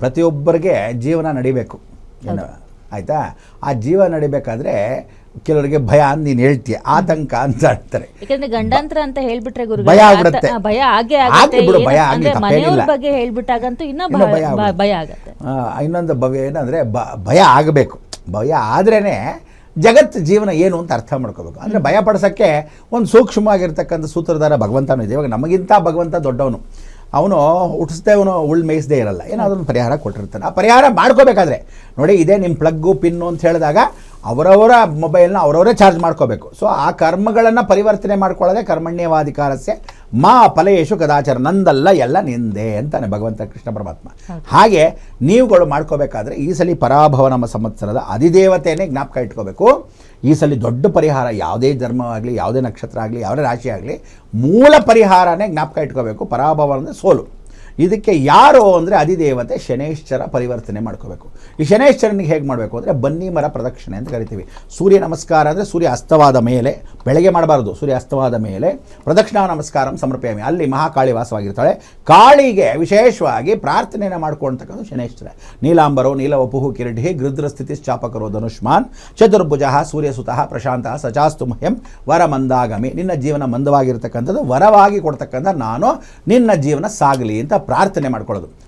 ಪ್ರತಿಯೊಬ್ಬರಿಗೆ ಜೀವನ ನಡಿಬೇಕು ಏನು ಆಯಿತಾ. ಆ ಜೀವ ನಡಿಬೇಕಾದ್ರೆ ಕೆಲವರಿಗೆ ಭಯ ನೀನು ಹೇಳ್ತೀಯ, ಆತಂಕ ಅಂತ ಹೇಳ್ತಾರೆ. ಯಾಕಂದ್ರೆ ಗಂಡಾಂತರ ಅಂತ ಹೇಳ್ಬಿಟ್ರೆ ಗುರು ಭಯ ಆಗ್ಬಿಡುತ್ತೆ. ಭಯ ಆಗೇ ಆಗ್ಬಿಡು, ಭಯ ಆಗಲಿ, ಅಂದ್ರೆ ತಪ್ಪೇನಿಲ್ಲ. ಮನೆಯವ್ರ ಬಗ್ಗೆ ಹೇಳ್ಬಿಟ್ಟಾಗಂತೂ ಇನ್ನೂ ಭಯ ಆಗತ್ತೆ. ಇನ್ನೊಂದು ಭಯ ಏನಂದರೆ ಭಯ ಆಗಬೇಕು. ಭಯ ಆದ್ರೇ ಜಗತ್ತು ಜೀವನ ಏನು ಅಂತ ಅರ್ಥ ಮಾಡ್ಕೋಬೇಕು. ಅಂದರೆ ಭಯ ಪಡಿಸೋಕ್ಕೆ ಒಂದು ಸೂಕ್ಷ್ಮವಾಗಿರ್ತಕ್ಕಂಥ ಸೂತ್ರಧಾರ ಭಗವಂತನೂ ಇದೆ. ಇವಾಗ ನಮಗಿಂತ ಭಗವಂತ ದೊಡ್ಡವನು, ಅವನು ಹುಟ್ಟಿಸ್ದೇ ಅವನು ಉಳ್ಳು ಮೇಯಿಸದೇ ಇರಲ್ಲ, ಏನಾದರೂ ಒಂದು ಪರಿಹಾರ ಕೊಟ್ಟಿರ್ತಾನೆ. ಆ ಪರಿಹಾರ ಮಾಡ್ಕೋಬೇಕಾದ್ರೆ ನೋಡಿ, ಇದೇ ನಿಮ್ಮ ಪ್ಲಗ್ಗು ಪಿನ್ನು ಅಂತ ಹೇಳಿದಾಗ ಅವರವರ ಮೊಬೈಲ್ನ ಅವರವರೇ ಚಾರ್ಜ್ ಮಾಡ್ಕೋಬೇಕು. ಸೊ ಆ ಕರ್ಮಗಳನ್ನು ಪರಿವರ್ತನೆ ಮಾಡ್ಕೊಳ್ಳೋದೇ ಕರ್ಮಣ್ಯವಾಧಿಕಾರಸ್ಯ ಮಾ ಫಲೇಶು ಕದಾಚಾರ, ನಂದಲ್ಲ ಎಲ್ಲ ನಿಂದೆ ಅಂತಾನೆ ಭಗವಂತ ಕೃಷ್ಣ ಪರಮಾತ್ಮ. ಹಾಗೆ ನೀವುಗಳು ಮಾಡ್ಕೋಬೇಕಾದ್ರೆ ಈ ಸಲ ಪರಾಭವ ನಮ್ಮ ಸಂವತ್ಸರದ ಅಧಿದೇವತೆಯೇ ಜ್ಞಾಪಕ ಇಟ್ಕೋಬೇಕು. ಈ ಸಲ ದೊಡ್ಡ ಪರಿಹಾರ, ಯಾವುದೇ ಧರ್ಮವಾಗಲಿ, ಯಾವುದೇ ನಕ್ಷತ್ರ ಆಗಲಿ, ಯಾವುದೇ ರಾಶಿ ಆಗಲಿ, ಮೂಲ ಪರಿಹಾರನೇ ಜ್ಞಾಪಕ ಇಟ್ಕೋಬೇಕು. ಪರಾಭವ ಅಂದರೆ ಸೋಲು. ಇದಕ್ಕೆ ಯಾರು ಅಂದರೆ ಅಧಿದೇವತೆ ಶನೈಶ್ಚರ ಪರಿವರ್ತನೆ ಮಾಡ್ಕೋಬೇಕು. ಈ ಶನೈಶ್ಚರನಿಗೆ ಹೇಗೆ ಮಾಡಬೇಕು ಅಂದರೆ ಬನ್ನಿ ಮರ ಪ್ರದಕ್ಷಿಣೆ ಅಂತ ಕರಿತೀವಿ. ಸೂರ್ಯ ನಮಸ್ಕಾರ ಅಂದರೆ ಸೂರ್ಯ ಅಸ್ತವಾದ ಮೇಲೆ, ಬೆಳಗ್ಗೆ ಮಾಡಬಾರ್ದು, ಸೂರ್ಯ ಅಸ್ತವಾದ ಮೇಲೆ ಪ್ರದಕ್ಷಿಣಾ ನಮಸ್ಕಾರ ಸಮರ್ಪಯಾಮಿ. ಅಲ್ಲಿ ಮಹಾಕಾಳಿ ವಾಸವಾಗಿರ್ತಾಳೆ. ಕಾಳಿಗೆ ವಿಶೇಷವಾಗಿ ಪ್ರಾರ್ಥನೆಯನ್ನು ಮಾಡ್ಕೊಳ್ತಕ್ಕಂಥ ಶನೈಶ್ಚರ. ನೀಲಾಂಬರೋ ನೀಲವಪುಹು ಕಿರೀಟಿ ಗೃದ್ರ ಸ್ಥಿತಿ ಚಾಪಕರೋ ಧನುಷ್ಮಾನ್ ಚತುರ್ಭುಜ ಸೂರ್ಯಸುತಃ ಪ್ರಶಾಂತ ಸಚಾಸ್ತು ಮಹ್ಯಂ ವರ ಮಂದಾಗಮಿ. ನಿನ್ನ ಜೀವನ ಮಂದವಾಗಿರ್ತಕ್ಕಂಥದ್ದು ವರವಾಗಿ ಕೊಡ್ತಕ್ಕಂಥ ನಾನು ನಿನ್ನ ಜೀವನ ಸಾಗಲಿ ಅಂತ ಪ್ರಾರ್ಥನೆ ಮಾಡ್ಕೊಳ್ಳೋದು.